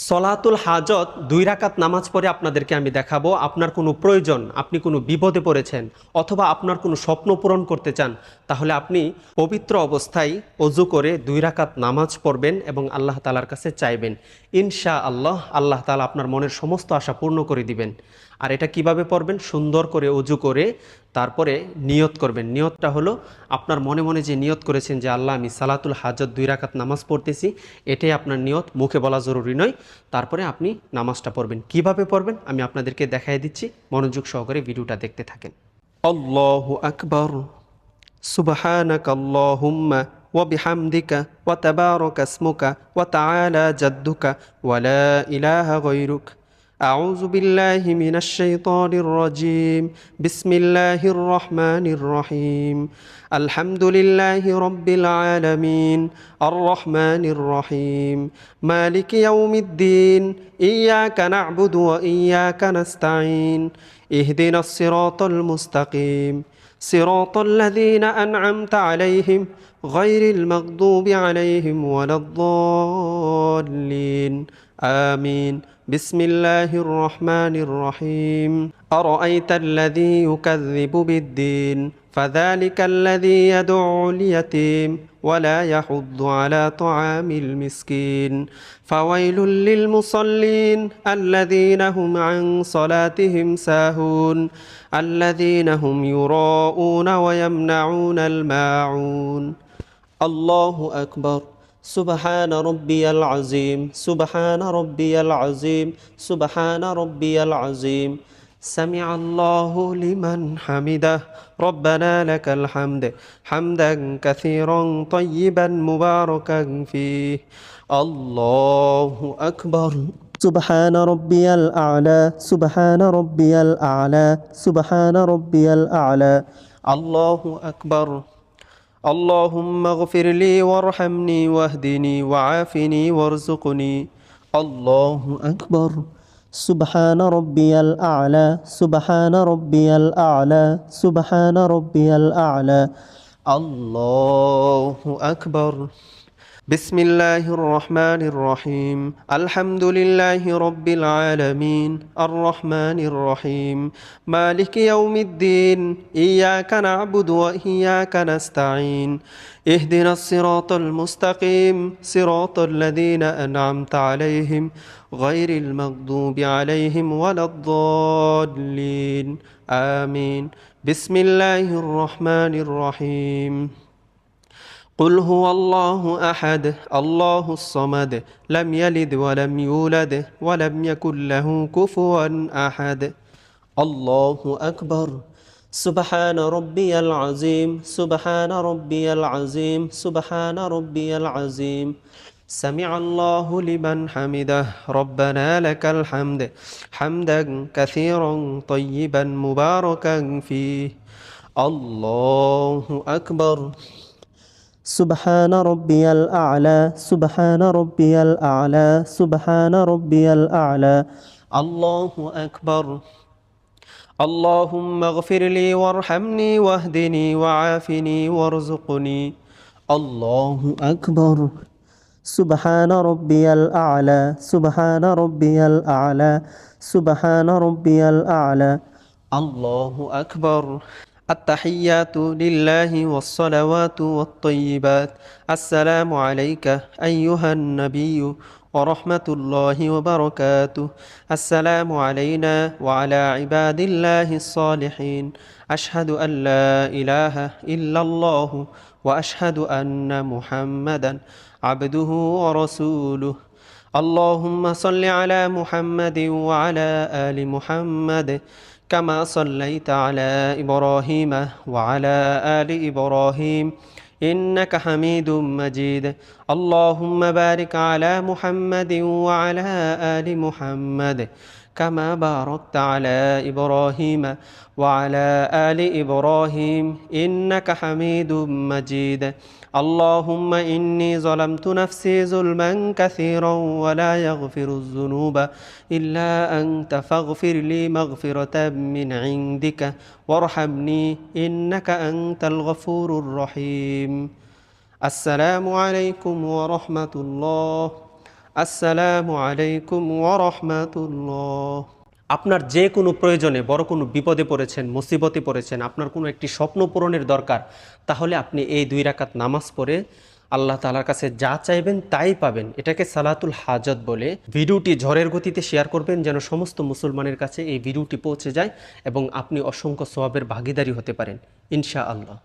সলাতুল হাজত 2 রাকাত নামাজ পড়ে আপনাদেরকে আমি দেখাবো। আপনার কোনো প্রয়োজন, আপনি কোনো বিপদে পড়েছেন অথবা আপনার কোনো স্বপ্ন পূরণ করতে চান, তাহলে আপনি পবিত্র অবস্থায় অজু করে 2 রাকাত নামাজ পড়বেন এবং আল্লাহ তাআলার কাছে চাইবেন। ইনশাআল্লাহ আল্লাহ তাআলা আপনার মনের সমস্ত আশা পূর্ণ করে দিবেন। আর এটা কিভাবে পড়বেন? সুন্দর করে অজু করে তারপরে নিয়ত করবেন। নিয়তটা হলো আপনার মনে মনে যে নিয়ত করেছেন যে আল্লাহ আমি সালাতুল হাজত 2 রাকাত নামাজ পড়তেছি, এটাই আপনার নিয়ত, মুখে বলা জরুরি নয়। তারপরে আপনি নামাজটা পড়বেন। কিভাবে পড়বেন আমি আপনাদেরকে দেখাই দিচ্ছি, মনোযোগ সহকারে ভিডিওটা দেখতে থাকেন। আল্লাহু আকবার, সুবহানাকা আল্লাহুম্মা ওয়া বিহামদিকা ওয়া তাবারাকা ইসমুকা ওয়া তাআলা জাদ্দুকা ওয়া লা ইলাহা গায়রুক। আউযু বিল্লাহি মিনাশ শাইতানির রাজীম। বিসমিল্লাহির রহমানির রহিম। আলহামদুলিল্লাহি রাব্বিল আলামিন আর রহমানির রহিম মালিকি ইয়াউমিদ্দিন ইয়্যাকা না'বুদু ওয়া ইয়্যাকা নাস্তাঈন ইহদিনাস সিরাতাল মুস্তাকিম صراط الذين أنعمت عليهم غير المغضوب عليهم ولا الضالين آمين بسم الله الرحمن الرحيم أرأيت الذي يكذب بالدين فذلك الذي يدعو اليتيم ولا يحض على طعام المسكين فويل للمصلين الذين هم عن صلاتهم ساهون الذين هم يراءون ويمنعون الماعون الله أكبر سبحان ربي العظيم سبحان ربي العظيم سبحان ربي العظيم سمع الله لمن حمده ربنا لك الحمد حمدا كثيرا طيبا مباركا فيه الله أكبر سبحان ربي الأعلى سبحان ربي الأعلى سبحان ربي الأعلى الله أكبر اللهم اغفر لي وارحمني واهدني وعافني وارزقني الله أكبر سبحان ربي الأعلى سبحان ربي الأعلى سبحان ربي الأعلى الله أكبر بسم الله الرحمن الرحيم الحمد لله رب العالمين الرحمن الرحيم مالك يوم الدين إياك نعبد وإياك نستعين اهدنا الصراط المستقيم صراط الذين أنعمت عليهم غير المغضوب عليهم ولا الضالين آمين بسم الله الرحمن الرحيم قل هو الله أحد الله الصمد لم يلد ولم يولد ولم يكن له كفوا أحد الله أكبر سبحان ربي العظيم سبحان ربي العظيم سبحان ربي العظيم سمع الله لمن حمده ربنا لك الحمد حمدا كثيرا طيبا مباركا فيه الله أكبر سبحان ربي الأعلى سبحان ربي الأعلى سبحان ربي الأعلى الله أكبر اللهم اغفر لي وارحمني واهدني وعافني وارزقني الله أكبر سبحان ربي الأعلى سبحان ربي الأعلى سبحان ربي الأعلى الله أكبر التحيات لله والصلوات والطيبات السلام عليك أيها النبي ورحمة الله وبركاته السلام علينا وعلى عباد الله الصالحين أشهد أن لا إله إلا الله وأشهد أن محمدا عبده ورسوله اللهم صل على محمد وعلى آل محمد كما صليت على إبراهيم وعلى آل إبراهيم إنك حميد مجيد اللهم بارك على محمد وعلى آل محمد كما باركت على إبراهيم وعلى آل إبراهيم إنك حميد مجيد اللهم إني ظلمت نفسي ظلما كثيرا ولا يغفر الذنوب إلا أنت فاغفر لي مغفرة من عندك وارحمني إنك أنت الغفور الرحيم السلام عليكم ورحمة الله আসসালামু আলাইকুম ওয়া রাহমাতুল্লাহ। আপনার যে কোনো প্রয়োজনে, বড় কোনো বিপদে পড়েছেন, মুসিবতে পড়েছেন, আপনার কোনো একটি স্বপ্ন পূরণের দরকার, তাহলে আপনি এই 2 রাকাত নামাজ পড়ে আল্লাহ তাআলার কাছে যা চাইবেন তাই পাবেন। এটাকে সালাতুল হাজত বলে। ভিডিওটি ঝড়ের গতিতে শেয়ার করবেন যেন সমস্ত মুসলমানের কাছে এই ভিডিওটি পৌঁছে যায় এবং আপনি অসংখ্য সওয়াবের ভাগীদারি হতে পারেন ইনশাআল্লাহ।